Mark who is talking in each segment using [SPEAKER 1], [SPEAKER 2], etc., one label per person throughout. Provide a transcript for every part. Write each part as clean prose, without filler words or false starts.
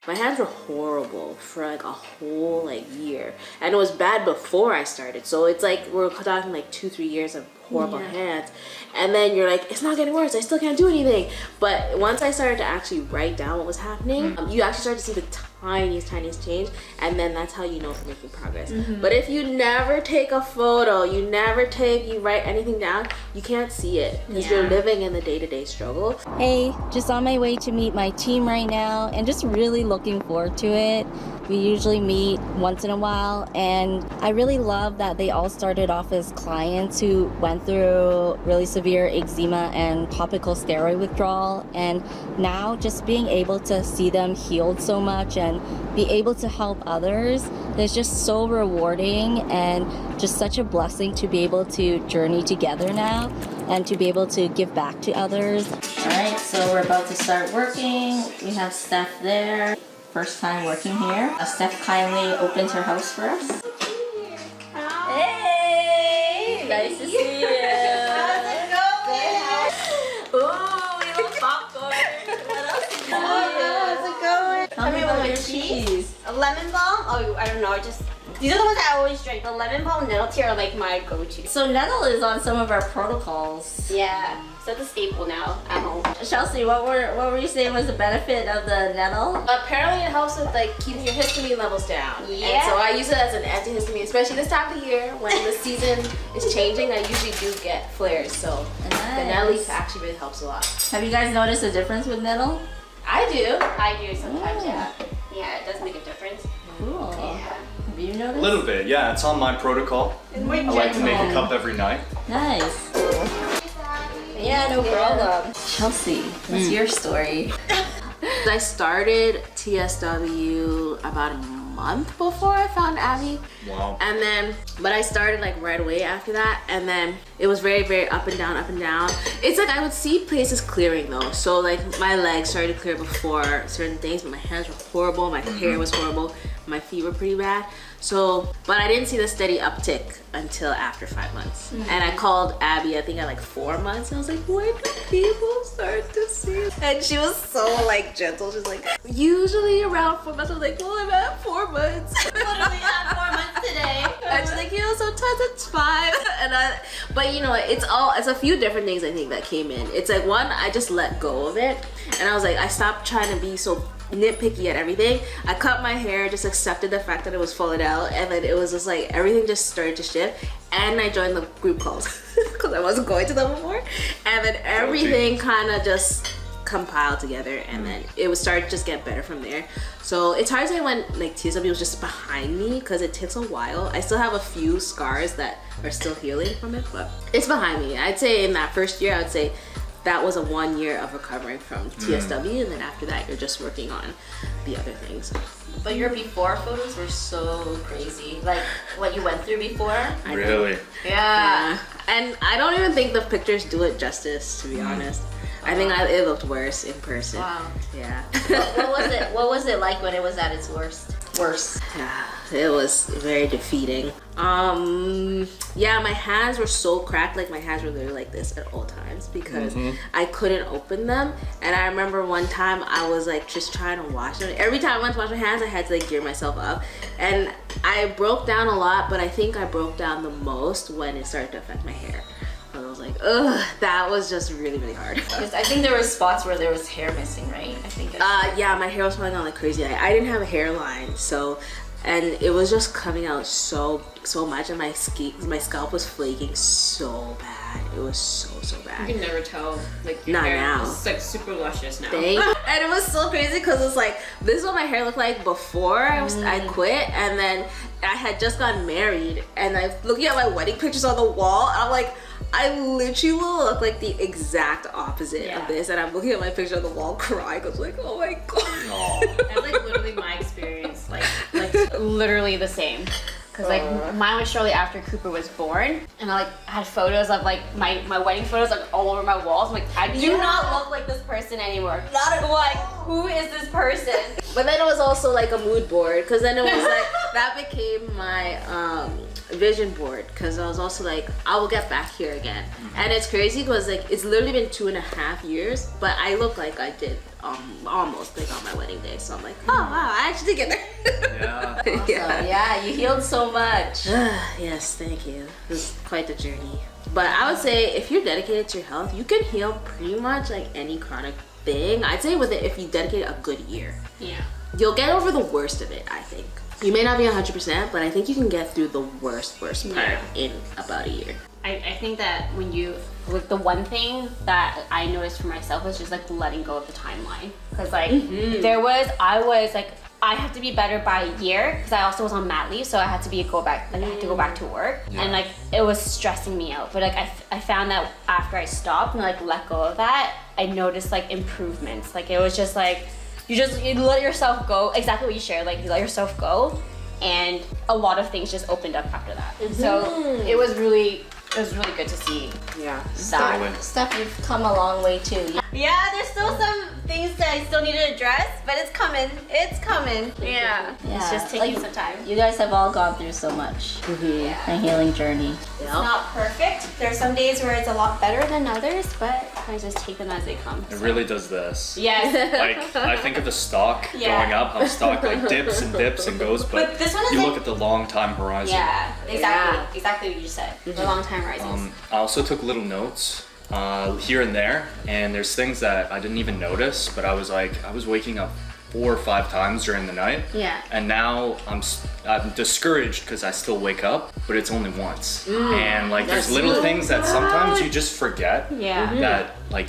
[SPEAKER 1] My hands were horrible for like a whole like year, and it was bad before I started. So it's like we're talking like 2-3 years of horrible hands, and then you're like, it's not getting worse, I still can't do anything. But once I started to actually write down what was happening, you actually start to see the tiniest change, and then that's how you know if you're making progress. But if you never take a photo, you write anything down, you can't see it because you're living in the day-to-day struggle.
[SPEAKER 2] Hey, just on my way to meet my team right now, and just really looking forward to it. We usually meet once in a while, and I really love that they all started off as clients who went through really severe eczema and topical steroid withdrawal, and now just being able to see them healed so much and be able to help others is just so rewarding and just such a blessing to be able to journey together now and to be able to give back to others. All right, so we're about to start working. We have Steph there. First time working here. Steph kindly opened her house for us. Hey! Nice to see you.
[SPEAKER 3] How's it going?
[SPEAKER 2] Ooh, we love popcorn. What else?
[SPEAKER 3] How's it going?
[SPEAKER 2] Tell me about your cheese.
[SPEAKER 3] A lemon balm? Oh, I don't know. These are the ones I always drink. The lemon balm, nettle tea are like my go-to.
[SPEAKER 2] So nettle is on some of our protocols.
[SPEAKER 3] Yeah, so it's a staple now at home.
[SPEAKER 2] Chelsea, what were you saying was the benefit of the nettle?
[SPEAKER 1] Apparently it helps with like keeping your histamine levels down.
[SPEAKER 3] Yeah.
[SPEAKER 1] And so I use it as an antihistamine, especially this time of year when the season is changing. I usually do get flares, so the nettle leaf actually really helps a lot.
[SPEAKER 2] Have you guys noticed a difference with nettle?
[SPEAKER 1] I do.
[SPEAKER 3] I do sometimes, yeah. Yeah, it does make a difference.
[SPEAKER 2] Cool.
[SPEAKER 3] Yeah.
[SPEAKER 2] Have you noticed?
[SPEAKER 4] A little bit, yeah. It's on my protocol. I like to make a cup every night.
[SPEAKER 2] Nice. Yeah, no problem. Chelsea, what's your story?
[SPEAKER 1] I started TSW about a month before I found Abby.
[SPEAKER 4] Wow.
[SPEAKER 1] And then, but I started like right away after that, and then it was very, very up and down, up and down. It's like I would see places clearing though. So like my legs started to clear before certain things, but my hands were horrible, my hair was horrible, my feet were pretty bad. So, but I didn't see the steady uptick until after 5 months. And I called Abby, I think at like 4 months, and I was like, when do people start to see it? And she was so like gentle. She's like, usually around 4 months. I was like, well, I'm at 4 months.
[SPEAKER 3] Literally at 4 months today.
[SPEAKER 1] And she's like, you know, sometimes it's 5. But you know, it's a few different things I think that came in. It's like, one, I just let go of it. And I was like, I stopped trying to be so nitpicky at everything. I cut my hair, just accepted the fact that it was falling out, and then it was just like everything just started to shift. And I joined the group calls because I wasn't going to them before, and then everything kind of just compiled together, and then it would start to just get better from there. So it's hard to say when like TSW was just behind me because it takes a while. I still have a few scars that are still healing from it, but it's behind me. I'd say in that first year, I would say that was a 1 year of recovering from TSW, and then after that you're just working on the other things.
[SPEAKER 2] But your before photos were so crazy. Like what you went through before.
[SPEAKER 4] Really?
[SPEAKER 1] Yeah. And I don't even think the pictures do it justice, to be honest. I think it looked worse in person.
[SPEAKER 2] Wow.
[SPEAKER 1] Yeah.
[SPEAKER 2] What was it like when it was at its worst? Worse.
[SPEAKER 1] Yeah, it was very defeating. Yeah, my hands were so cracked, like my hands were literally like this at all times because I couldn't open them. And I remember one time I was like just trying to wash them. Every time I went to wash my hands, I had to like gear myself up. And I broke down a lot, but I think I broke down the most when it started to affect my hair. I was like, ugh, that was just really, really hard.
[SPEAKER 2] I think there were spots where there was hair missing, right? I think.
[SPEAKER 1] Yeah, my hair was falling out like crazy. I didn't have a hairline, so, and it was just coming out so much, and my scalp was flaking so bad. It was so bad.
[SPEAKER 5] You can never tell. Like your
[SPEAKER 1] Not
[SPEAKER 5] hair
[SPEAKER 1] now.
[SPEAKER 5] is like super luscious now.
[SPEAKER 1] And it was so crazy because it's like this is what my hair looked like before I quit, and then I had just gotten married, and I'm looking at my wedding pictures on the wall, and I'm like, I literally will look like the exact opposite of this, and I'm looking at my picture on the wall crying. I was like, oh my god.
[SPEAKER 5] That's like literally my experience, like literally the same. Cause like mine was shortly after Cooper was born, and I had photos of like my wedding photos like all over my walls. I'm like, I do not look like this person anymore. Not like, who is this person?
[SPEAKER 1] But then it was also like a mood board, because then it was like that became my vision board, because I was also like, I will get back here again. And it's crazy because like it's literally been 2.5 years, but I look like I did almost like on my wedding day. So I'm like, oh wow, I actually did get there.
[SPEAKER 4] Yeah.
[SPEAKER 2] So, yeah, you healed so much.
[SPEAKER 1] Yes, thank you. It was quite the journey. But I would say if you're dedicated to your health, you can heal pretty much like any chronic thing. I'd say with it, if you dedicate a good year,
[SPEAKER 5] Yeah.
[SPEAKER 1] you'll get over the worst of it, I think. You may not be 100%, but I think you can get through the worst part in about a year.
[SPEAKER 5] I think that when you, like the one thing that I noticed for myself was just like letting go of the timeline. Cause like I have to be better by a year, because I also was on mat leave, so I had to go back to work, and like it was stressing me out. But like I found that after I stopped and like let go of that, I noticed like improvements. Like it was just like you let yourself go, exactly what you shared, like you let yourself go, and a lot of things just opened up after that. So it was really good to see.
[SPEAKER 1] Yeah.
[SPEAKER 2] Steph, you've come a long way too.
[SPEAKER 3] Yeah, there's still some things that I still need to address, but it's coming. It's coming. Yeah.
[SPEAKER 5] It's just taking some time.
[SPEAKER 2] You guys have all gone through so much. A healing journey.
[SPEAKER 3] It's not perfect. There's some days where it's a lot better than others, but
[SPEAKER 5] I just take them as they come.
[SPEAKER 4] It really does this.
[SPEAKER 5] Yes.
[SPEAKER 4] Like, I think of the stock going up, how stock like dips and dips and goes, but
[SPEAKER 3] this one is
[SPEAKER 4] you
[SPEAKER 3] like,
[SPEAKER 4] look at the long time horizon.
[SPEAKER 3] yeah, exactly what you said. The long time rises.
[SPEAKER 4] I also took little notes here and there, and there's things that I didn't even notice, but I was waking up 4 or 5 times during the night.
[SPEAKER 5] Yeah.
[SPEAKER 4] And now I'm discouraged because I still wake up, but it's only once. And like there's little things that sometimes you just forget that like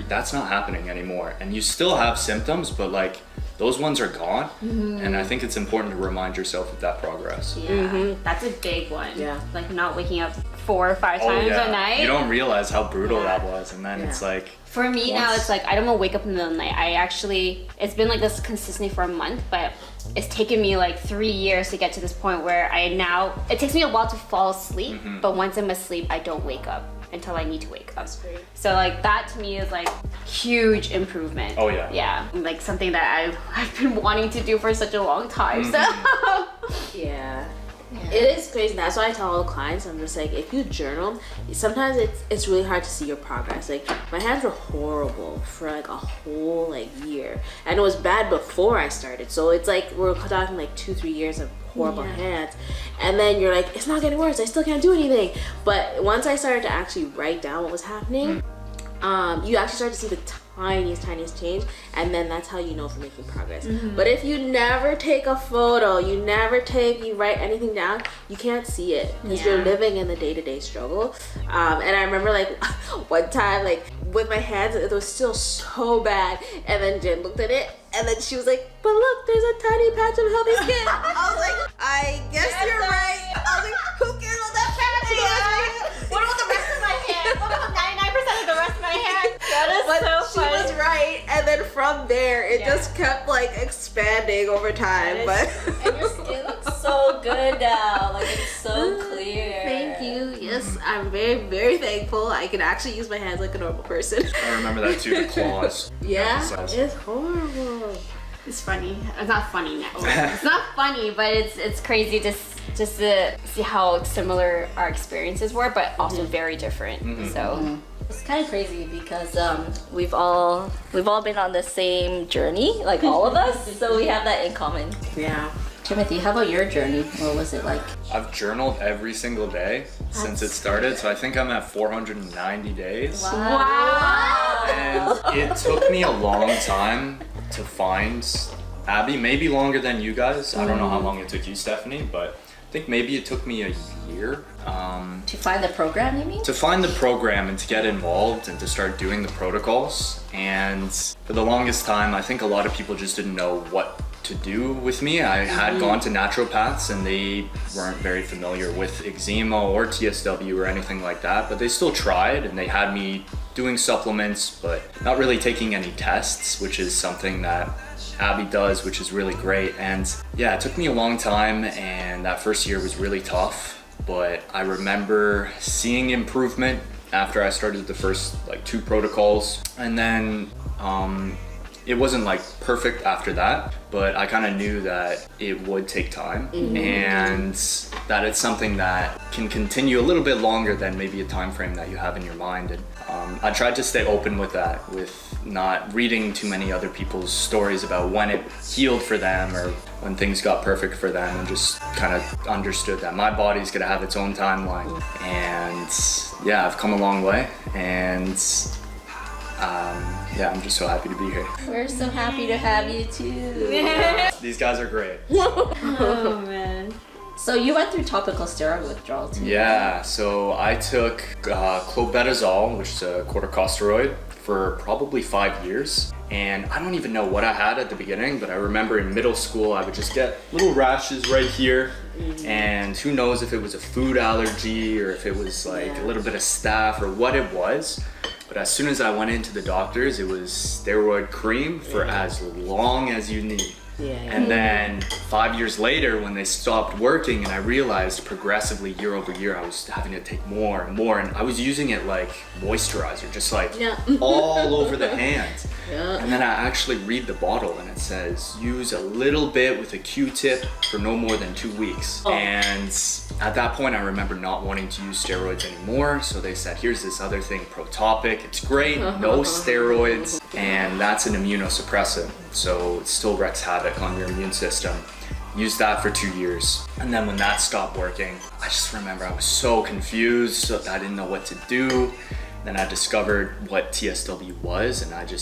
[SPEAKER 4] that's not happening anymore, and you still have symptoms, but like those ones are gone. And I think it's important to remind yourself of that progress.
[SPEAKER 5] Yeah. That's a big one.
[SPEAKER 1] Yeah.
[SPEAKER 5] Like not waking up 4 or 5 times a night.
[SPEAKER 4] You don't realize how brutal that was, and then it's like
[SPEAKER 5] for me now, it's like I don't wake up in the middle of the night. It's been like this consistently for a month, but it's taken me like 3 years to get to this point where it takes me a while to fall asleep, but once I'm asleep, I don't wake up until I need to wake up.
[SPEAKER 1] That's great.
[SPEAKER 5] So like that to me is like huge improvement.
[SPEAKER 4] Oh yeah.
[SPEAKER 5] Yeah, like something that I've been wanting to do for such a long time. So
[SPEAKER 1] Yeah. It is crazy. That's why I tell all the clients, I'm just like, if you journal, sometimes it's really hard to see your progress. Like my hands were horrible for like a whole like year, and it was bad before I started. So it's like we're talking like 2-3 years of horrible hands, and then you're like, it's not getting worse, I still can't do anything. But once I started to actually write down what was happening, you actually start to see the tiniest change, and then that's how you know if you're making progress. But if you never take a photo, you write anything down, you can't see it because you're living in the day-to-day struggle. And I remember like one time, like with my hands, it was still so bad, and then Jen looked at it, and then she was like, but look, there's a tiny patch of healthy skin. I was like, I guess you're right. I was like, who cares about that patch?
[SPEAKER 3] What about the rest of my hand? What about 99% of the rest of my hand?
[SPEAKER 1] But she was right, and then from there it just kept like expanding over time. But
[SPEAKER 2] And your skin looks so good now. Like it's so clear.
[SPEAKER 1] thank you. Yes, I'm very, very thankful. I can actually use my hands like a normal person.
[SPEAKER 4] I remember that too, the claws.
[SPEAKER 1] Yeah,
[SPEAKER 4] Emphasize.
[SPEAKER 1] it's horrible.
[SPEAKER 5] it's funny. It's not funny now. It's not funny, but it's crazy to just to see how similar our experiences were, but also very different. So.
[SPEAKER 2] It's kind of crazy because we've all been on the same journey, like all of us. So we have that in common.
[SPEAKER 1] Yeah.
[SPEAKER 2] Timothy, how about your journey? What was it like?
[SPEAKER 4] I've journaled every single day since it started, so I think I'm at 490 days.
[SPEAKER 5] Wow.
[SPEAKER 4] And it took me a long time to find Abby, maybe longer than you guys. I don't know how long it took you, Stephanie, but I think maybe it took me a year.
[SPEAKER 2] To find the program, you mean?
[SPEAKER 4] To find the program and to get involved and to start doing the protocols. And for the longest time, I think a lot of people just didn't know what to do with me. I had gone to naturopaths and they weren't very familiar with eczema or TSW or anything like that, but they still tried, and they had me doing supplements, but not really taking any tests, which is something that Abby does, which is really great. And yeah, it took me a long time, and that first year was really tough, but I remember seeing improvement after I started the first like 2 protocols. And then it wasn't like perfect after that, but I kind of knew that it would take time and that it's something that can continue a little bit longer than maybe a time frame that you have in your mind. And I tried to stay open with that, with not reading too many other people's stories about when it healed for them or when things got perfect for them, and just kind of understood that my body's gonna have its own timeline. And yeah, I've come a long way, and yeah, I'm just so happy to be here.
[SPEAKER 2] We're so happy to have you too.
[SPEAKER 4] These guys are great.
[SPEAKER 3] Oh man.
[SPEAKER 2] So you went through topical steroid withdrawal too.
[SPEAKER 4] Yeah, so I took clobetasol, which is a corticosteroid, for probably 5 years. And I don't even know what I had at the beginning, but I remember in middle school I would just get little rashes right here. And who knows if it was a food allergy or if it was like a little bit of staph or what it was. But as soon as I went into the doctors, it was steroid cream for as long as you need. And then 5 years later, when they stopped working and I realized progressively year over year I was having to take more and more, and I was using it like moisturizer, just like all over the hand. And then I actually read the bottle and it says use a little bit with a Q-tip for no more than 2 weeks. And at that point I remember not wanting to use steroids anymore, so they said here's this other thing, Protopic, it's great, no steroids, and that's an immunosuppressant, so it still wreaks havoc on your immune system. Used that for 2 years, and then when that stopped working, I just remember I was so confused, so I didn't know what to do. Then I discovered what TSW was, and I don't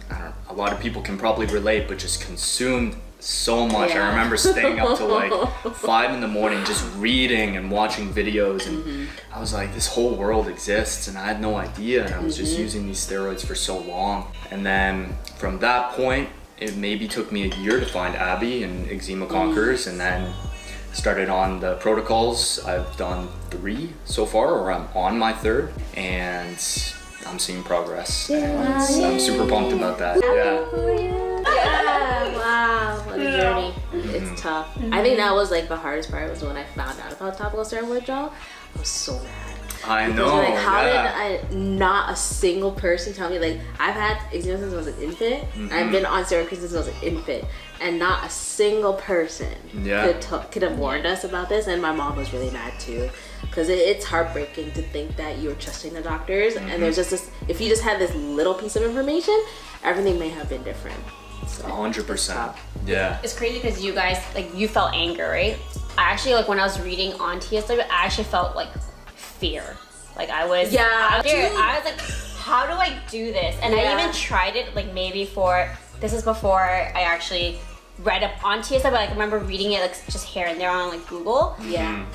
[SPEAKER 4] know, a lot of people can probably relate, but just consumed so much. I remember staying up till like 5 in the morning just reading and watching videos, and I was like, this whole world exists and I had no idea, and I was just using these steroids for so long. And then from that point, it maybe took me a year to find Abby and Eczema Conquerors, and then started on the protocols. I've done 3 so far, or I'm on my 3rd, and I'm seeing progress, and I'm super pumped about that.
[SPEAKER 1] Wow, what a journey. It's tough. I think that was like the hardest part, was when I found out about topical steroid withdrawal. I was so mad.
[SPEAKER 4] I
[SPEAKER 1] Because
[SPEAKER 4] know.
[SPEAKER 1] like, how did not a single person tell me? Like, I've had eczema since I was an infant. I've been on steroids since I was an infant, and not a single person could have warned us about this. And my mom was really mad too, because it's heartbreaking to think that you were trusting the doctors, and there's just this. If you just had this little piece of information, everything may have been different. So,
[SPEAKER 4] 100%. Yeah.
[SPEAKER 5] It's crazy because you guys, like, you felt anger, right? I actually, like, when I was reading on TSW, I actually felt like fear. Like, I was scared. I was like, how do I do this? And I even tried it, like, maybe this is before I actually read up on TSW, but like, I remember reading it like just here and there on like Google.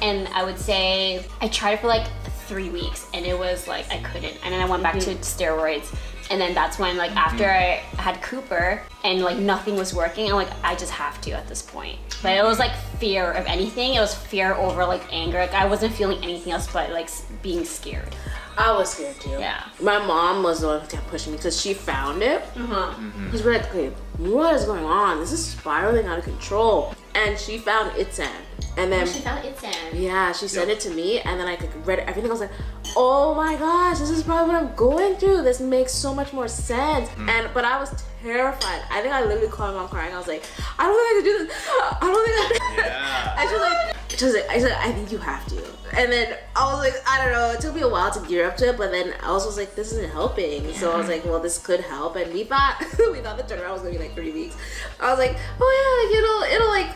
[SPEAKER 5] And I would say I tried it for like 3 weeks, and it was like I couldn't. And then I went back to steroids. And then that's when, like, after I had Cooper and like nothing was working, I'm like, I just have to at this point. But it was like fear of anything. It was fear over like anger. Like, I wasn't feeling anything else but like being scared.
[SPEAKER 1] I was scared too.
[SPEAKER 5] Yeah.
[SPEAKER 1] My mom was the one who kept pushing me because she found it. Because we're like, okay, what is going on? This is spiraling out of control. And she found Eczema. And then
[SPEAKER 5] She found Eczema.
[SPEAKER 1] yeah, she sent it to me, and then I read everything. I was like, oh my gosh, this is probably what I'm going through. This makes so much more sense. But I was terrified. I think I literally called my mom crying. I was like, I don't think I can do this. I don't think I can. And she was like, I said, I think you have to. And then I was like, I don't know. It took me a while to gear up to it, but then I also was like, this isn't helping. So I was like, well, this could help. And we thought the turnaround was gonna be like 3 weeks. I was like, oh yeah, like it'll like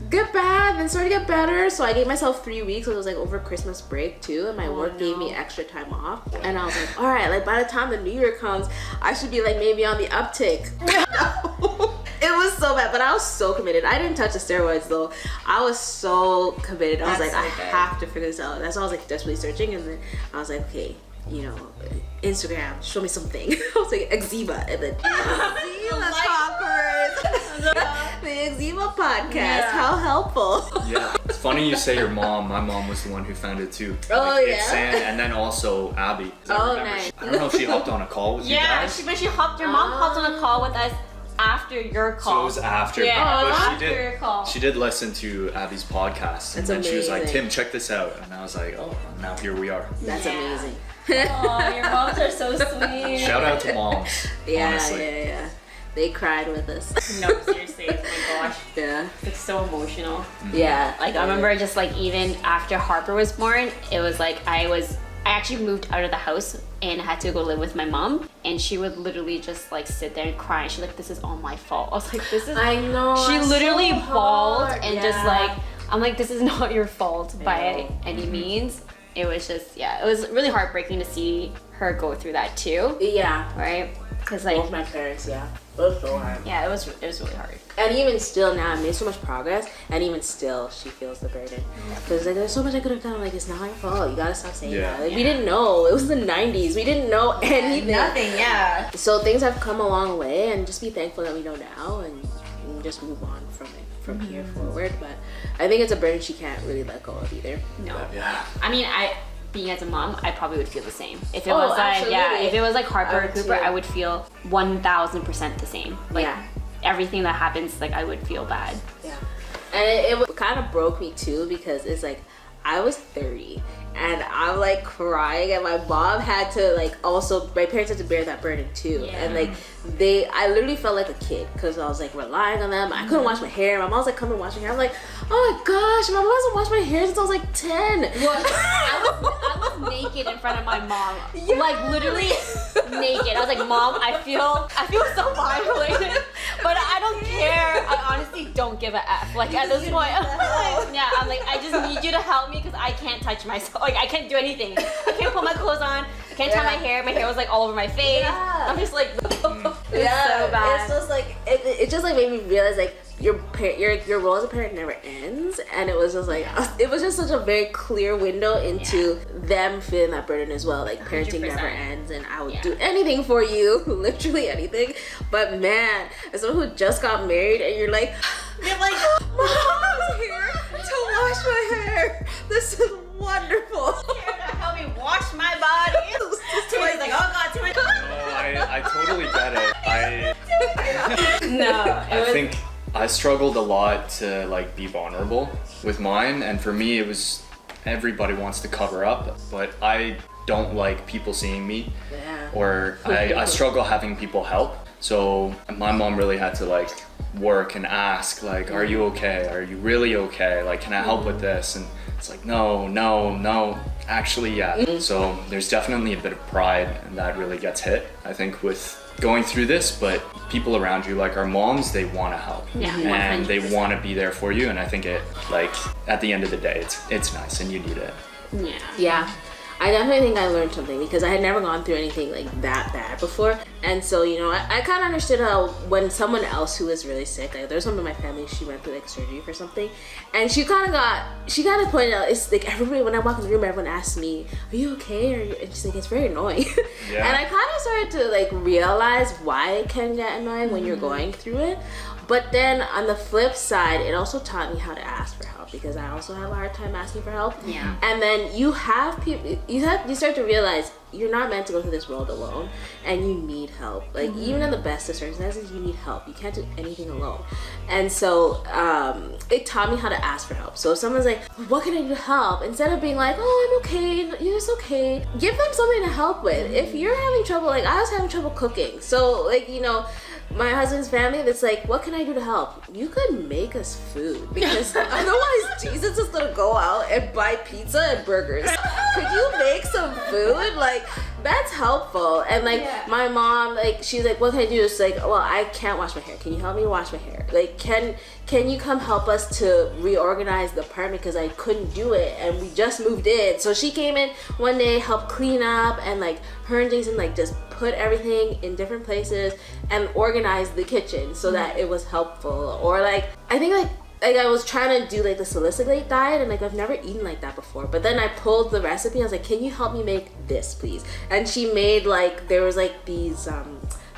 [SPEAKER 1] get bad and start to get better. So I gave myself 3 weeks. It was like over Christmas break too, and my work gave me extra time off. And I was like, all right, like by the time the new year comes, I should be like maybe on the uptick. It was so bad, but I was so committed. I didn't touch the steroids though. I was so committed. I was like, I have to figure this out. That's why I was like desperately searching, and then I was like, okay, you know, Instagram, show me something. I was like, eczema, and then Eczema Conquerors. The Eczema podcast, how helpful.
[SPEAKER 4] Yeah, it's funny you say your mom. My mom was the one who found it too.
[SPEAKER 1] Oh,
[SPEAKER 4] like,
[SPEAKER 1] yeah?
[SPEAKER 4] And then also Abby.
[SPEAKER 1] Oh, nice.
[SPEAKER 4] I don't know if she hopped on a call with you guys.
[SPEAKER 5] But your mom hopped on a call with us after your call.
[SPEAKER 4] So it was after.
[SPEAKER 5] Yeah,
[SPEAKER 4] but
[SPEAKER 5] after your call.
[SPEAKER 4] She did listen to Abby's podcast, and
[SPEAKER 1] That's
[SPEAKER 4] then she was like,
[SPEAKER 1] amazing.
[SPEAKER 4] Tim, check this out. And I was like, oh, now here we are.
[SPEAKER 1] That's amazing.
[SPEAKER 2] Oh, your moms are so sweet.
[SPEAKER 4] Shout out to moms.
[SPEAKER 1] Yeah,
[SPEAKER 4] honestly.
[SPEAKER 1] yeah. They cried with us.
[SPEAKER 5] No, seriously, oh my gosh.
[SPEAKER 1] Yeah.
[SPEAKER 5] It's so emotional.
[SPEAKER 1] Yeah.
[SPEAKER 5] Like I remember just like even after Harper was born, it was like I actually moved out of the house and had to go live with my mom, and she would literally just like sit there and cry, and she's like, this is all my fault. I was like, this is
[SPEAKER 1] I know.
[SPEAKER 5] she
[SPEAKER 1] it's
[SPEAKER 5] literally
[SPEAKER 1] so
[SPEAKER 5] bawled
[SPEAKER 1] hard.
[SPEAKER 5] and
[SPEAKER 1] Yeah.
[SPEAKER 5] just like, I'm like, this is not your fault by
[SPEAKER 1] know.
[SPEAKER 5] any means. It was just, yeah, it was really heartbreaking to see her go through that too,
[SPEAKER 1] Yeah.
[SPEAKER 5] right? Because
[SPEAKER 1] Both
[SPEAKER 5] like,
[SPEAKER 1] my parents, yeah. It was so hard.
[SPEAKER 5] yeah, it was really hard.
[SPEAKER 1] And even still now, I made so much progress, and even still, she feels the burden. Because like, there's so much I could have done. Like, it's not your fault. You gotta stop saying that. Like, we didn't know. It was the 90s. We didn't know anything.
[SPEAKER 3] Nothing, yeah.
[SPEAKER 1] So things have come a long way, and just be thankful that we know now, and just move on from it from here forward. But I think it's a burden she can't really let go of either.
[SPEAKER 5] No.
[SPEAKER 4] Yeah.
[SPEAKER 5] I mean, being as a mom, I probably would feel the same. If it
[SPEAKER 1] Oh,
[SPEAKER 5] was like, yeah,
[SPEAKER 1] absolutely.
[SPEAKER 5] if it was like Harper
[SPEAKER 1] I
[SPEAKER 5] or
[SPEAKER 1] would
[SPEAKER 5] Cooper,
[SPEAKER 1] too.
[SPEAKER 5] I would feel 1000% the same. Like,
[SPEAKER 1] Yeah.
[SPEAKER 5] everything that happens, like, I would feel bad.
[SPEAKER 1] Yeah. And it kind of broke me too, because it's like I was 30 and I'm like crying, and my mom had to like also, my parents had to bear that burden too.
[SPEAKER 5] Yeah.
[SPEAKER 1] And like I literally felt like a kid because I was like relying on them. I couldn't wash my hair. My mom was like, come and wash my hair. I'm like, oh my gosh, my mom hasn't washed my hair since I was like 10.
[SPEAKER 5] I was naked in front of my mom, like literally naked. I was like, Mom, I feel so violated, but I don't care. I honestly don't give a F. Like at this point, yeah, I'm like, I just need you to help me because I can't touch myself. Like I can't do anything. I can't put my clothes on. I can't tie my hair. My hair was like all over my face.
[SPEAKER 1] Yeah.
[SPEAKER 5] I'm just like, it's
[SPEAKER 1] Yeah,
[SPEAKER 5] so bad.
[SPEAKER 1] it's just like it just like made me realize like your role as a parent never ends, and it was just like it was just such a very clear window into them feeling that burden as well. Like parenting
[SPEAKER 5] 100%.
[SPEAKER 1] never ends, and I would do anything for you, literally anything. But man, as someone who just got married, and you're like, Mom's here to wash my hair. This is wonderful.
[SPEAKER 3] Here to help me wash my body. Toy's like, oh god, Toy.
[SPEAKER 4] No, I totally get it.
[SPEAKER 5] No,
[SPEAKER 4] I think I struggled a lot to like be vulnerable with mine, and for me it was everybody wants to cover up, but I don't like people seeing me,
[SPEAKER 1] Yeah.
[SPEAKER 4] or I struggle having people help. So my mom really had to like work and ask like, are you okay? Are you really okay? Like, can I help with this? And it's like, no, actually, yeah. So there's definitely a bit of pride, and that really gets hit, I think, with going through this. But people around you, like our moms, they want to help,
[SPEAKER 5] Yeah,
[SPEAKER 4] and they
[SPEAKER 5] 100%.
[SPEAKER 4] want to be there for you. And I think it, like, at the end of the day, it's nice, and you need it.
[SPEAKER 1] Yeah, I definitely think I learned something, because I had never gone through anything like that bad before. And so, you know, I kind of understood how when someone else who was really sick, like there's someone in my family, she went through like surgery for something, and she kind of pointed out, it's like everybody, when I walk in the room, everyone asks me, are you okay? And she's like, it's very annoying.
[SPEAKER 4] Yeah.
[SPEAKER 1] And I kind of started to like realize why it can get annoying when you're going through it. But then on the flip side, it also taught me how to ask for help, because I also have a hard time asking for help.
[SPEAKER 5] Yeah.
[SPEAKER 1] And then you have people, you start to realize you're not meant to go through this world alone, and you need help. Like even in the best of circumstances, you need help. You can't do anything alone. And so it taught me how to ask for help. So if someone's like, what can I do to help? Instead of being like, oh, I'm okay, you're just okay, give them something to help with. If you're having trouble, like I was having trouble cooking, so like, you know, my husband's family, that's like, what can I do to help? You could make us food, because otherwise Jesus is gonna go out and buy pizza and burgers. Could you make some food? Like, that's helpful. And like my mom, like she's like, what can I do? It's like, well, I can't wash my hair. Can you help me wash my hair? Like, can you come help us to reorganize the apartment, because I couldn't do it and we just moved in. So she came in one day, helped clean up, and like her and Jason like just put everything in different places and organize the kitchen so that it was helpful. Or like, I think like I was trying to do like the salicylate diet, and like I've never eaten like that before, but then I pulled the recipe. I was like, can you help me make this please? And she made like, there was like these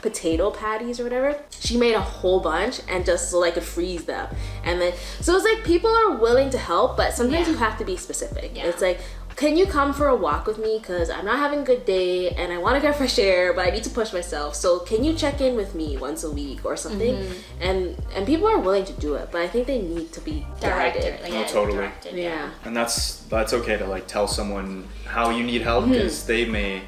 [SPEAKER 1] potato patties or whatever. She made a whole bunch, and just so I could freeze them. And then so it's like people are willing to help, but sometimes you have to be specific. It's like, can you come for a walk with me, because I'm not having a good day and I want to get fresh air, but I need to push myself, so can you check in with me once a week or something? And people are willing to do it, but I think they need to be guided.
[SPEAKER 5] Like,
[SPEAKER 4] Oh, totally.
[SPEAKER 5] directed,
[SPEAKER 1] Yeah.
[SPEAKER 4] And that's okay to like tell someone how you need help, because they may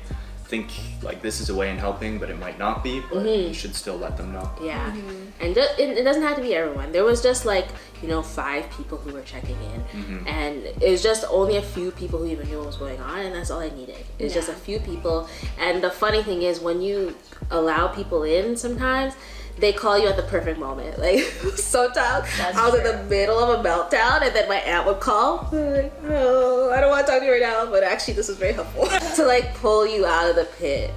[SPEAKER 4] think like this is a way in helping, but it might not be, but you should still let them know.
[SPEAKER 1] Yeah, and it doesn't have to be everyone. There was just like, 5 people who were checking in, and it was just only a few people who even knew what was going on, and that's all I needed. It's just a few people. And the funny thing is, when you allow people in, sometimes they call you at the perfect moment. Like sometimes I was in the middle of a meltdown, and then my aunt would call. Like, oh, I don't want to talk to you right now, but actually this was very helpful to like pull you out of the pit.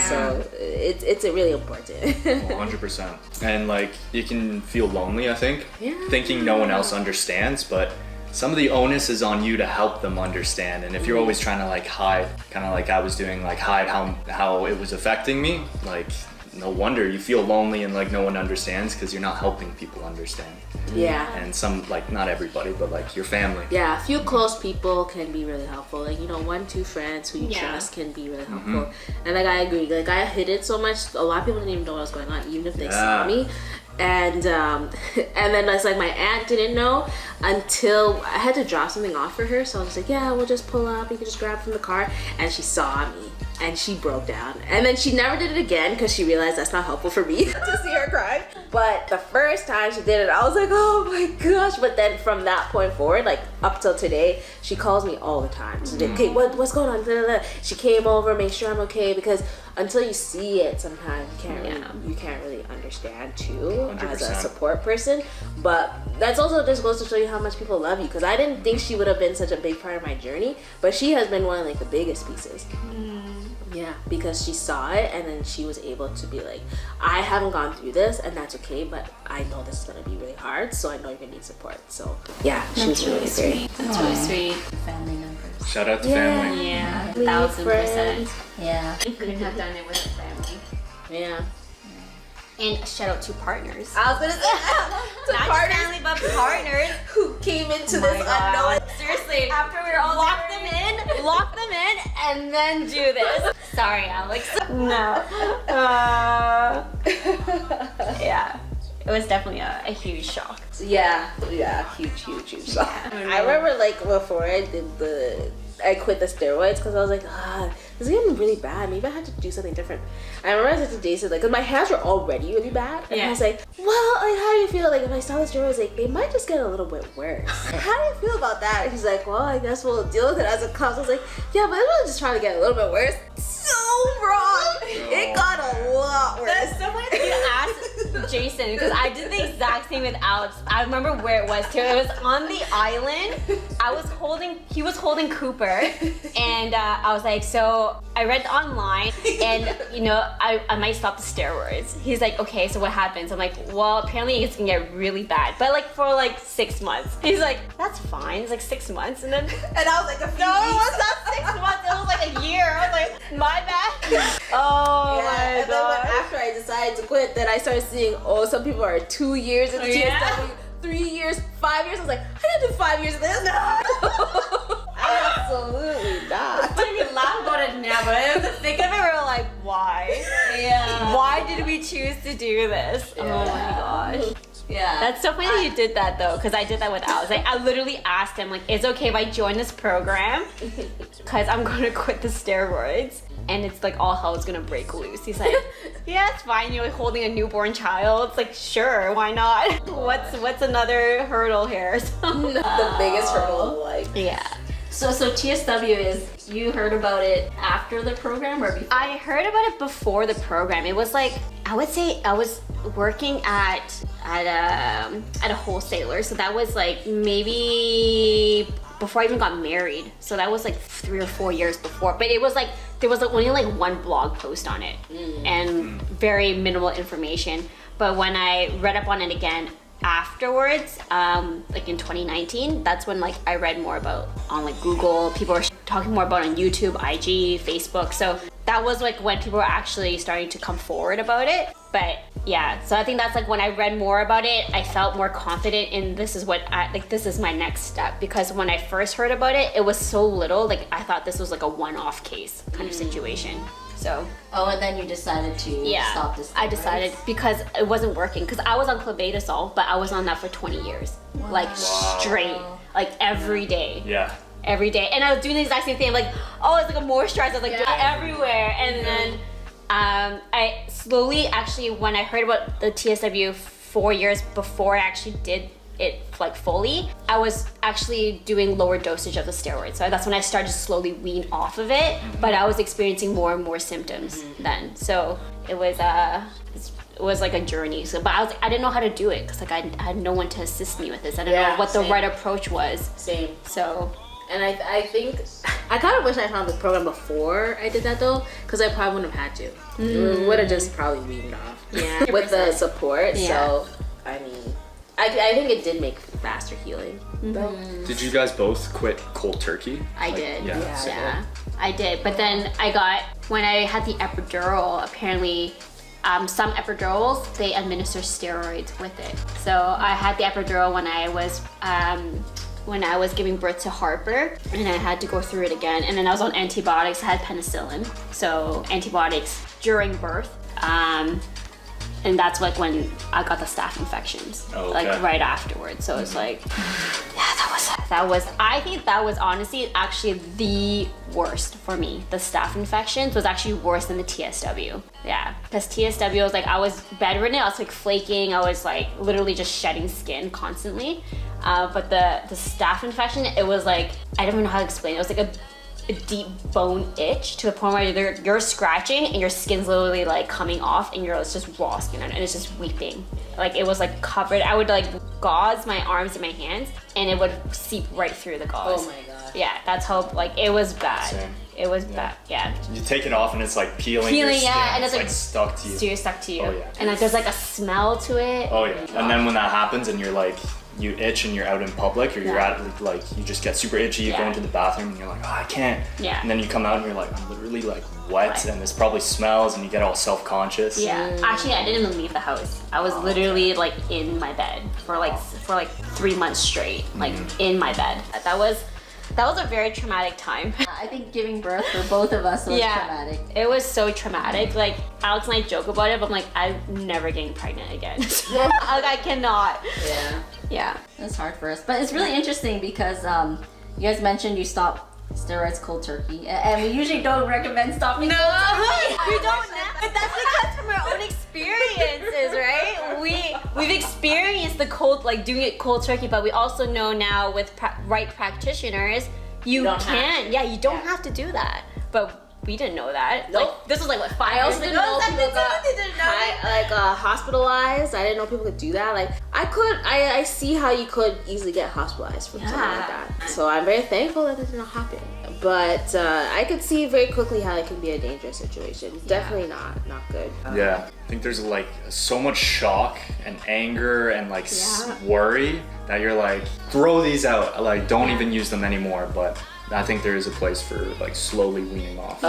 [SPEAKER 1] So it's really important.
[SPEAKER 4] 100%. And like you can feel lonely, I think, thinking no one else understands, but some of the onus is on you to help them understand. And if you're always trying to like hide, kind of like I was doing, like hide how it was affecting me, like no wonder you feel lonely and like no one understands, because you're not helping people understand.
[SPEAKER 1] Yeah.
[SPEAKER 4] And some, like not everybody, but like your family.
[SPEAKER 1] Yeah, a few close people can be really helpful. Like, 1, 2 friends who you trust can be really helpful. And like I agree, like I hid it so much, a lot of people didn't even know what was going on, even if they saw me. And then it's like my aunt didn't know until I had to drop something off for her. So I was like, yeah, we'll just pull up, you can just grab from the car. And she saw me and she broke down. And then she never did it again because she realized that's not helpful for me to see her cry. But the first time she did it, I was like, oh my gosh. But then from that point forward, like up till today, she calls me all the time. She's like, okay, what's going on? Blah, blah, blah. She came over, make sure I'm okay, because until you see it, sometimes you can't really understand too
[SPEAKER 4] 100%.
[SPEAKER 1] As a support person. But that's also just goes to show you how much people love you, because I didn't think she would have been such a big part of my journey, but she has been one of like the biggest pieces. Yeah, because she saw it and then she was able to be like, I haven't gone through this and that's okay, but I know this is gonna be really hard, so I know you're gonna need support. So yeah, she was really great.
[SPEAKER 5] That's really sweet.
[SPEAKER 2] Family members.
[SPEAKER 4] Shout out to family.
[SPEAKER 5] Yeah,
[SPEAKER 1] We
[SPEAKER 5] 1000%.
[SPEAKER 2] Yeah.
[SPEAKER 5] Couldn't have done it without family.
[SPEAKER 1] Yeah.
[SPEAKER 5] And shout out to partners.
[SPEAKER 1] I was gonna say to
[SPEAKER 5] Not
[SPEAKER 1] partners
[SPEAKER 5] family, but partners.
[SPEAKER 1] who came into
[SPEAKER 5] Oh
[SPEAKER 1] this
[SPEAKER 5] my God.
[SPEAKER 1] unknown.
[SPEAKER 5] Seriously,
[SPEAKER 1] After we were all
[SPEAKER 5] lock them in, and then do this. Sorry, Alex. No. Yeah. It was definitely a huge shock.
[SPEAKER 1] Yeah, huge shock. I remember like before I quit the steroids, because I was like, this is getting really bad. Maybe I had to do something different. I remember I said to Jason, like, because my hands were already really bad. And I was like, well, like, how do you feel? Like, if I stop the steroids, like, they might just get a little bit worse. How do you feel about that? And he's like, well, I guess we'll deal with it as it comes. I was like, yeah, but it was just trying to get a little bit worse. So wrong. It got a lot worse.
[SPEAKER 5] That's so funny that you asked Jason, because I did the exact same with Alex. I remember where it was too. It was on the island. He was holding Cooper, and I was like, so I read online, and I might stop the steroids. He's like, okay, so what happens? I'm like, well, apparently it's gonna get really bad, but like for like 6 months. He's like, that's fine. It's like 6 months, and then
[SPEAKER 1] I was like,
[SPEAKER 5] no, it was not 6 months. It was like a year. I was like, my bad. Oh
[SPEAKER 1] yeah,
[SPEAKER 5] my
[SPEAKER 1] and then after I decided to quit, then I started seeing, some people are 2 years into TSW, 3 years, 5 years. I was like, I didn't do 5 years of this. No. Absolutely not.
[SPEAKER 5] It's funny we laugh about it now, but I have to think of it, we're like, why?
[SPEAKER 1] Yeah.
[SPEAKER 5] Why did we choose to do this? Oh my gosh.
[SPEAKER 1] Yeah.
[SPEAKER 5] That's so funny that you did that though, because I did that with Alex. Like, I literally asked him, like, is it okay if I join this program? Because I'm going to quit the steroids. And it's like all hell's gonna break loose. He's like, yeah, it's fine. You're like holding a newborn child. It's like, sure, why not? What's another hurdle here?
[SPEAKER 1] The biggest hurdle of life.
[SPEAKER 5] Yeah.
[SPEAKER 2] So TSW is, you heard about it after the program or before?
[SPEAKER 5] I heard about it before the program. It was like, I would say I was working at a wholesaler. So that was like maybe before I even got married. So that was like 3 or 4 years before. But it was like, there was like only like one blog post on it and very minimal information. But when I read up on it again afterwards, like in 2019, that's when like I read more about on like Google. People were talking more about on YouTube, IG, Facebook. So that was like when people were actually starting to come forward about it. But yeah, so I think that's like when I read more about it, I felt more confident in this is this is my next step. Because when I first heard about it, it was so little, like I thought this was like a one-off case kind of situation. So
[SPEAKER 2] and then you decided to stop this.
[SPEAKER 5] I decided because it wasn't working, because I was on clobetasol, but I was on that for 20 years. Like straight, like every day.
[SPEAKER 4] Yeah.
[SPEAKER 5] every day. And I was doing the exact same thing. I'm like, oh, it's like a moisturizer. I was like, everywhere. And then I slowly, actually, when I heard about the TSW 4 years before I actually did it like fully, I was actually doing lower dosage of the steroids. So that's when I started to slowly wean off of it. But I was experiencing more and more symptoms then. So it was like a journey. So, but I didn't know how to do it because like I had no one to assist me with this. I didn't know what the right approach was.
[SPEAKER 1] Same.
[SPEAKER 5] So.
[SPEAKER 1] And I think I kind of wish I found this program before I did that though, because I probably wouldn't have had to. It would have just probably weaned off.
[SPEAKER 5] Yeah.
[SPEAKER 1] With the support.
[SPEAKER 5] Yeah.
[SPEAKER 1] So I mean, I think it did make faster healing. Though.
[SPEAKER 4] Did you guys both quit cold turkey?
[SPEAKER 5] I did.
[SPEAKER 4] Yeah.
[SPEAKER 5] I did. But then when I had the epidural, apparently some epidurals, they administer steroids with it. So I had the epidural when I was giving birth to Harper, and I had to go through it again. And then I was on antibiotics. I had penicillin, so antibiotics during birth. And that's like when I got the staph infections, like right afterwards. So it's like, I think that was honestly actually the worst for me. The staph infections was actually worse than the TSW. Yeah, because TSW was like, I was bedridden, I was like flaking, I was like literally just shedding skin constantly. But the staph infection, it was like, I don't even know how to explain it. It was like a deep bone itch to the point where you're scratching and your skin's literally like coming off and it's just raw skin and it's just weeping. Like it was like covered. I would like gauze my arms and my hands and it would seep right through the gauze.
[SPEAKER 1] Oh my god.
[SPEAKER 5] Yeah, that's how, like, it was bad.
[SPEAKER 4] Same.
[SPEAKER 5] It was bad, yeah.
[SPEAKER 4] You take it off and it's like peeling your skin.
[SPEAKER 5] Yeah, and
[SPEAKER 4] it's like stuck to you.
[SPEAKER 5] So you're stuck to you.
[SPEAKER 4] Oh, yeah.
[SPEAKER 5] And like there's like a smell to it.
[SPEAKER 4] Oh yeah. And then when that happens and you're like, you itch and you're out in public or you're at like, you just get super itchy, you go into the bathroom and you're like, oh, I can't.
[SPEAKER 5] Yeah.
[SPEAKER 4] And then you come out and you're like, I'm literally like wet and this probably smells and you get all self-conscious.
[SPEAKER 5] Yeah. Actually, I didn't even leave the house. I was literally like in my bed for like 3 months straight, like in my bed. That was a very traumatic time.
[SPEAKER 2] I think giving birth for both of us was traumatic.
[SPEAKER 5] It was so traumatic. Like Alex and I joke about it, but I'm like, I'm never getting pregnant again. Like I cannot. Yeah.
[SPEAKER 2] It's hard for us, but it's really interesting because you guys mentioned you stopped steroids cold turkey, and we usually don't recommend stopping cold turkey.
[SPEAKER 5] We don't know, but that's because from our own experiences, right? We've experienced the cold, like doing it cold turkey, but we also know now with right practitioners, you don't have to do that. But we didn't know that.
[SPEAKER 1] Nope.
[SPEAKER 5] Like this was like what 5
[SPEAKER 1] I
[SPEAKER 5] years
[SPEAKER 1] also
[SPEAKER 5] ago.
[SPEAKER 1] didn't know people got hospitalized. I didn't know people could do that. Like I see how you could easily get hospitalized from something like that. So I'm very thankful that did not happen. But I could see very quickly how it can be a dangerous situation. Definitely not good.
[SPEAKER 4] Yeah, I think there's like so much shock and anger and like worry that you're like, throw these out. Like don't even use them anymore. But I think there is a place for like slowly weaning off.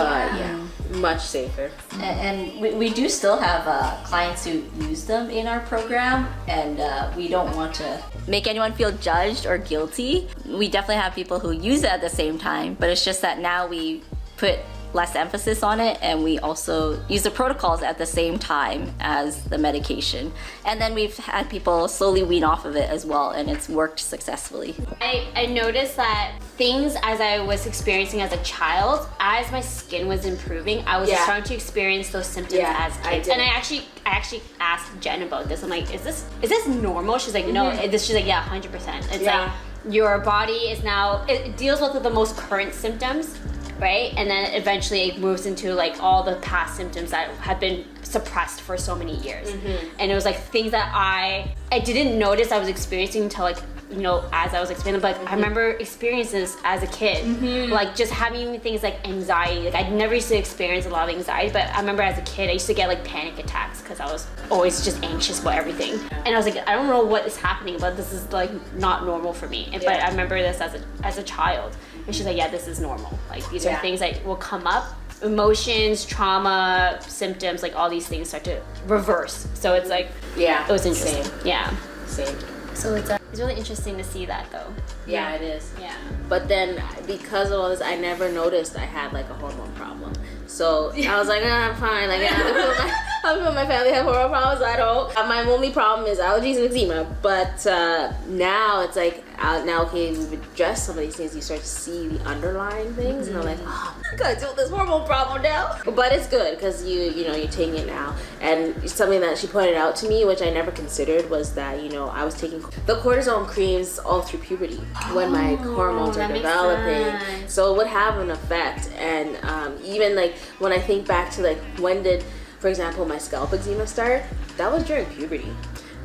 [SPEAKER 1] Much safer.
[SPEAKER 2] And we do still have clients who use them in our program, and we don't want to make anyone feel judged or guilty. We definitely have people who use it at the same time, but it's just that now we put less emphasis on it, and we also use the protocols at the same time as the medication. And then we've had people slowly wean off of it as well, and it's worked successfully.
[SPEAKER 5] I noticed that things as I was experiencing as a child, as my skin was improving, I was starting to experience those symptoms as kids. And I actually asked Jen about this. I'm like, is this normal? She's like, no. She's like, yeah, 100%. It's like your body is now, it deals with the most current symptoms, right? And then eventually it moves into like all the past symptoms that have been suppressed for so many years. And it was like things that I didn't notice I was experiencing until like, you know, as I was experiencing, but I remember experiences as a kid, like just having things like anxiety. Like I never used to experience a lot of anxiety, but I remember as a kid, I used to get like panic attacks because I was always just anxious about everything. And I was like, I don't know what is happening, but this is like not normal for me. But I remember this as a child. And she's like, yeah, this is normal. Like these are things that will come up. Emotions, trauma, symptoms, like all these things start to reverse. So it's like, it was interesting.
[SPEAKER 1] Same.
[SPEAKER 5] So it's really interesting to see that though.
[SPEAKER 1] Yeah, it is.
[SPEAKER 5] Yeah.
[SPEAKER 1] But then because of all this, I never noticed I had like a hormone problem. So I was like, I'm fine. Like Other people in my family have hormone problems. I don't. My only problem is allergies and eczema. But now it's like, now okay, we've addressed some of these things. You start to see the underlying things, and I'm like, oh, I gotta deal with this hormone problem now. But it's good because you know you're taking it now. And something that she pointed out to me, which I never considered, was that I was taking the cortisone creams all through puberty when my hormones are developing. So it would have an effect. And even like when I think back to like when did, for example, my scalp eczema start? That was during puberty.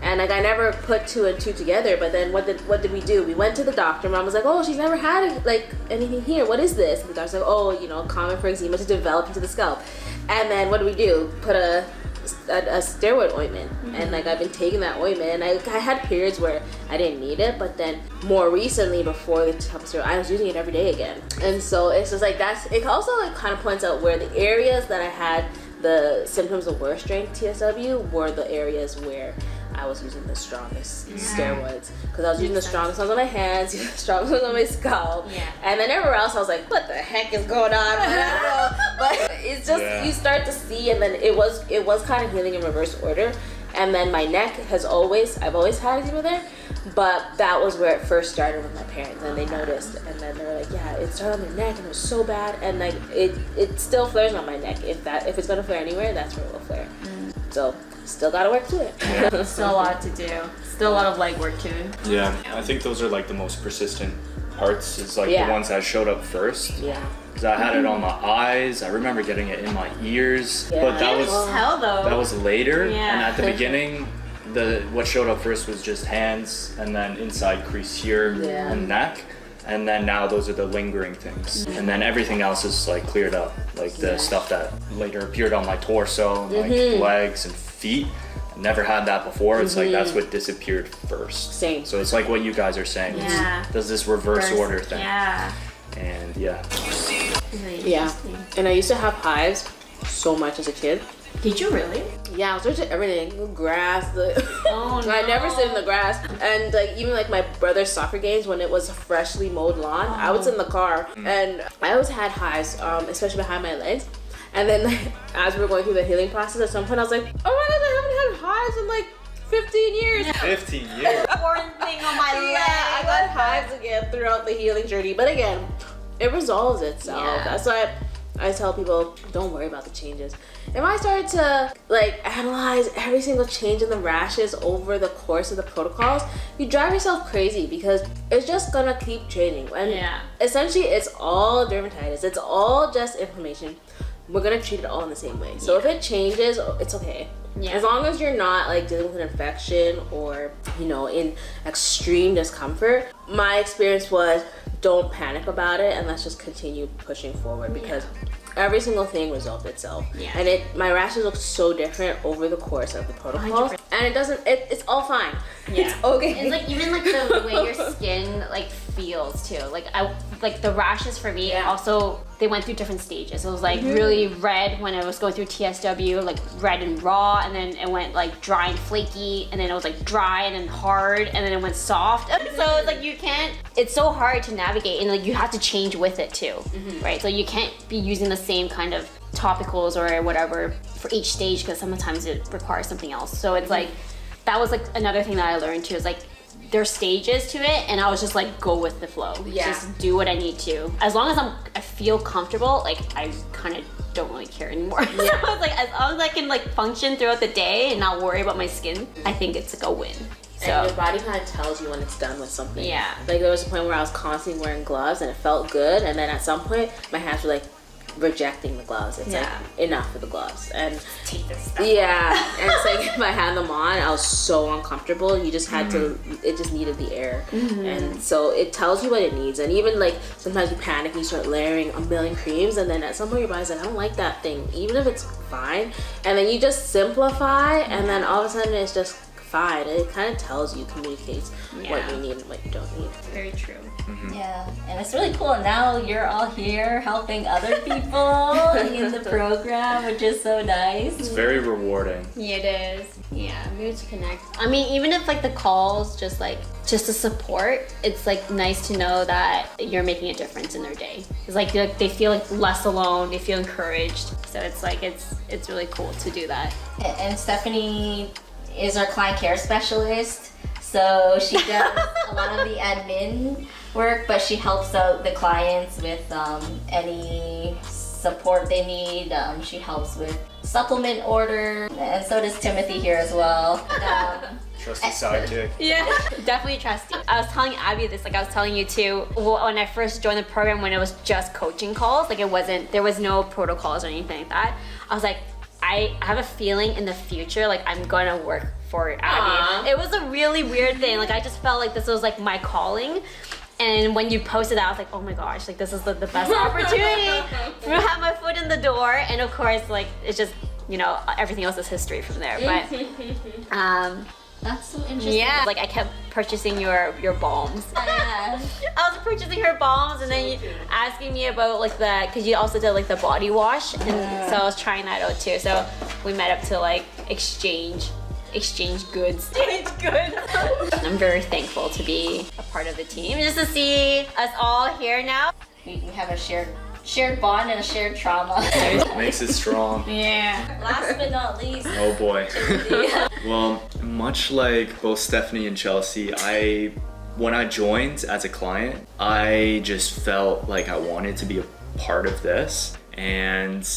[SPEAKER 1] And like I never put 2 and 2 together, but then what did we do? We went to the doctor. Mom was like, oh, she's never had like anything here. What is this? And the doctor's like, oh, common for eczema to develop into the scalp. And then what do? Put a steroid ointment. And like I've been taking that ointment, and I had periods where I didn't need it, but then more recently, before the steroid, I was using it every day again. And so it's just like it also like kind of points out where the areas that I had the symptoms of worst strain TSW were the areas where I was using the strongest steroids, because I was using the strongest ones on my hands, the strongest ones on my scalp, and then everywhere else I was like, what the heck is going on? I don't know. But it's just you start to see, and then it was kind of healing in reverse order. And then my neck I've always had eczema there, but that was where it first started with my parents, and they noticed, and then they were like, yeah, it started on their neck and it was so bad, and like it still flares on my neck. If it's gonna flare anywhere, that's where it will flare. So still gotta work to it.
[SPEAKER 5] Still a lot to do. Still a lot of legwork too.
[SPEAKER 4] Yeah, I think those are like the most persistent parts. Is like the ones that showed up first.
[SPEAKER 1] Yeah.
[SPEAKER 4] Because I had it on my eyes. I remember getting it in my ears.
[SPEAKER 1] Yeah.
[SPEAKER 4] But that was later.
[SPEAKER 5] Yeah.
[SPEAKER 4] And at the beginning, what showed up first was just hands, and then inside crease here and neck. And then now those are the lingering things. And then everything else is like cleared up. Like the stuff that later appeared on my torso, like legs and feet. I never had that before. It's like that's what disappeared first.
[SPEAKER 1] Same.
[SPEAKER 4] So it's like what you guys are saying.
[SPEAKER 5] Yeah.
[SPEAKER 4] Does this reverse order thing.
[SPEAKER 5] Yeah.
[SPEAKER 4] And
[SPEAKER 1] Yeah. And I used to have hives so much as a kid.
[SPEAKER 5] Did you really?
[SPEAKER 1] Yeah, I was searching everything. The grass,
[SPEAKER 5] Oh no.
[SPEAKER 1] I never sit in the grass. And like even like my brother's soccer games, when it was a freshly mowed lawn, I would sit in the car, and I always had hives, especially behind my legs. And then like, as we were going through the healing process, at some point I was like, oh my god, I haven't had hives in like 15 years.
[SPEAKER 4] 15 years.
[SPEAKER 3] Foreign thing on my leg.
[SPEAKER 1] I got hives again throughout the healing journey. But again, it resolves itself.
[SPEAKER 5] Yeah.
[SPEAKER 1] That's why I tell people, don't worry about the changes. If I started to like analyze every single change in the rashes over the course of the protocols, you drive yourself crazy, because it's just gonna keep changing. And essentially it's all dermatitis. It's all just inflammation. We're gonna treat it all in the same way. So if it changes, it's okay. Yeah. As long as you're not like dealing with an infection or in extreme discomfort. My experience was, don't panic about it, and let's just continue pushing forward, because every single thing resolved itself. Yeah. And my rashes look so different over the course of the protocol, 100%. And it's all fine. Yeah. It's okay.
[SPEAKER 5] It's like even like the way your skin like feels too. Like the rashes for me also, they went through different stages. It was like really red when I was going through TSW, like red and raw, and then it went like dry and flaky, and then it was like dry and then hard, and then it went soft. So it's like it's so hard to navigate, and like you have to change with it too, right? So you can't be using the same kind of topicals or whatever for each stage, because sometimes it requires something else. So it's like, that was like another thing that I learned too, is like there's stages to it, and I was just like, go with the flow. Just do what I need to. As long as I feel comfortable, like I kind of don't really care anymore. So it's like, as long as I can like function throughout the day and not worry about my skin, I think it's like a win. So.
[SPEAKER 1] And your body kind of tells you when it's done with something.
[SPEAKER 5] Yeah.
[SPEAKER 1] Like there was a point where I was constantly wearing gloves and it felt good, and then at some point my hands were like rejecting the gloves. It's like, enough of the gloves, and
[SPEAKER 5] take this stuff.
[SPEAKER 1] Yeah. And it's like if I had them on, I was so uncomfortable. You just had to, it just needed the air. And so it tells you what it needs. And even like sometimes you panic, you start layering a million creams, and then at some point your body's like, I don't like that thing, even if it's fine. And then you just simplify, and then all of a sudden it's just fine. It kind of tells you, communicates what you need and what you don't need.
[SPEAKER 5] Very true.
[SPEAKER 2] Yeah, and it's really cool. Now you're all here helping other people in the program, which is so nice.
[SPEAKER 4] It's very rewarding.
[SPEAKER 5] Yeah, it is. Yeah, good to connect. I mean, even if like the calls just to support, it's like nice to know that you're making a difference in their day. It's like they feel like less alone, they feel encouraged. So it's like it's really cool to do that.
[SPEAKER 2] And Stephanie is our client care specialist, so she does a lot of the admin work, but she helps out the clients with any support they need. She helps with supplement order, and so does Timothy here as well.
[SPEAKER 4] Trusty sidekick.
[SPEAKER 5] Yeah, definitely trusty. I was telling Abby this, like I was telling you too, when I first joined the program, when it was just coaching calls, like there was no protocols or anything like that. I was like, I have a feeling in the future, like I'm gonna work for Abby. It was a really weird thing. Like I just felt like this was like my calling. And when you posted that, I was like, oh my gosh, like this is the best opportunity to have my foot in the door. And of course, like it's just, you know, everything else is history from there. But
[SPEAKER 2] That's so interesting.
[SPEAKER 5] yeah, like I kept purchasing your balms.
[SPEAKER 2] Yeah.
[SPEAKER 5] I was purchasing her balms, and then you asking me about like because you also did like the body wash, and so I was trying that out too. So we met up to like exchange goods. I'm very thankful to be a part of the team, just to see us all here now.
[SPEAKER 2] We have a shared bond and a shared trauma.
[SPEAKER 4] Makes it strong.
[SPEAKER 5] Yeah.
[SPEAKER 2] Last but not least,
[SPEAKER 4] Oh boy. Well, much like both Stephanie and Chelsea, when I joined as a client, I just felt like I wanted to be a part of this. And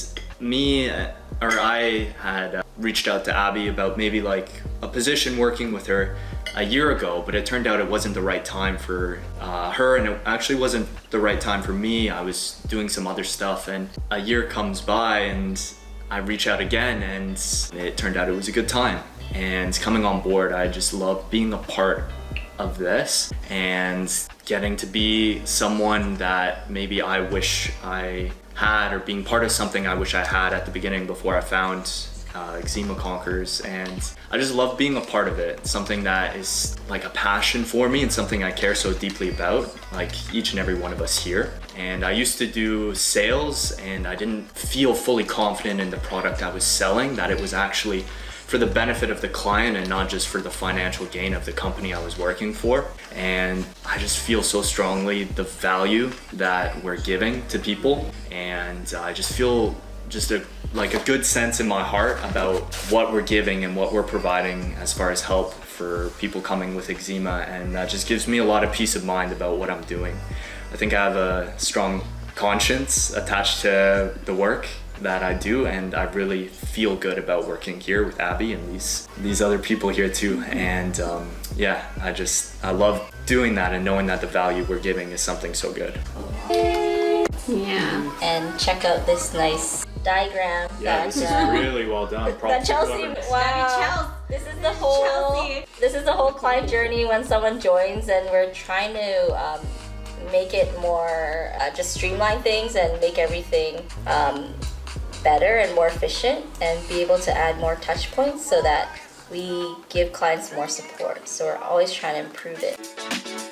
[SPEAKER 4] I had reached out to Abby about maybe like a position working with her a year ago, but it turned out it wasn't the right time for her, and it actually wasn't the right time for me. I was doing some other stuff, and a year comes by and I reach out again, and it turned out it was a good time. And coming on board, I just love being a part of this and getting to be someone that maybe I wish I had, or being part of something I wish I had at the beginning before I found Eczema Conquerors. And I just love being a part of it. Something that is like a passion for me and something I care so deeply about, like each and every one of us here. And I used to do sales, and I didn't feel fully confident in the product I was selling, that it was actually for the benefit of the client and not just for the financial gain of the company I was working for. And I just feel so strongly the value that we're giving to people, and I just feel like a good sense in my heart about what we're giving and what we're providing as far as help for people coming with eczema, and that just gives me a lot of peace of mind about what I'm doing. I think I have a strong conscience attached to the work that I do, and I really feel good about working here with Abby and these other people here too. And yeah, I love doing that and knowing that the value we're giving is something so good.
[SPEAKER 5] Yeah.
[SPEAKER 2] and check out this nice diagram.
[SPEAKER 4] Yeah, this is really well done.
[SPEAKER 2] That Chelsea, wow. This is the whole client journey when someone joins, and we're trying to make it more just streamline things and make everything better and more efficient, and be able to add more touch points so that we give clients more support. So we're always trying to improve it.